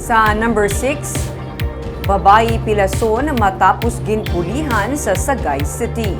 Sa number 6, babae pilason matapos ginpulihan sa Sagay City.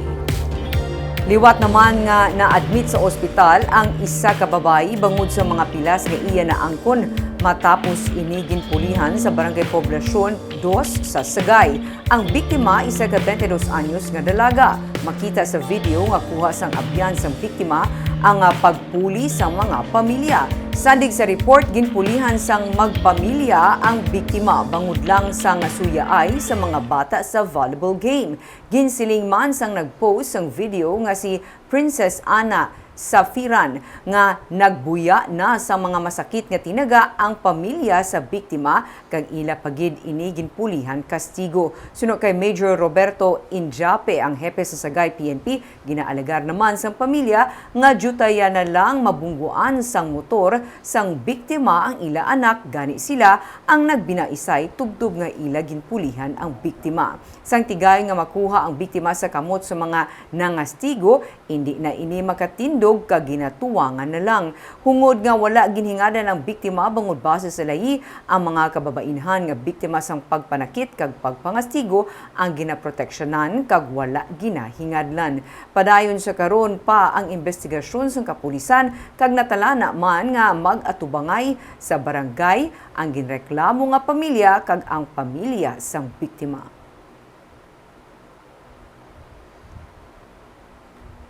Liwat naman nga na-admit sa ospital ang isa ka babae bangod sa mga pilas nga iya na angkon matapos inigin pulihan sa Barangay Poblasyon 2 sa Sagay. Ang biktima isa ka 22 anyos nga dalaga. Makita sa video nga kuha sang abyan sang biktima ang pagpuli sa mga pamilya. Sandig sa report, ginpulihan sang magpamilya ang biktima bangod lang sang suyaay sa mga bata sa volleyball game. Ginsiling man sang nagpost sang video nga si Princess Ana Safiran nga nagbuya na sa mga masakit nga tinaga ang pamilya sa biktima kag ila pagid ini ginpulihan kastigo. Suno kay Major Roberto Injape, ang hepe sa Sagay PNP, ginaalagar naman sang pamilya nga jutaya na lang mabungguan sang motor sang biktima ang ila anak, gani sila ang nagbinaisay tubtub nga ila ginpulihan ang biktima. Sang tigay nga makuha ang biktima sa kamot sa mga nangastigo, hindi na ini makatindo kag ginatuwangan na lang. Hungod nga wala ginhingadan ang biktima bangod base sa lahi, ang mga kababainhan nga biktima sang pagpanakit kag pagpangastigo ang ginaproteksyonan kag wala ginahingadlan. Padayon sa karon pa ang investigasyon sang kapulisan kag natalana man nga mag-atubangay sa barangay ang ginreklamo nga pamilya kag ang pamilya sang biktima.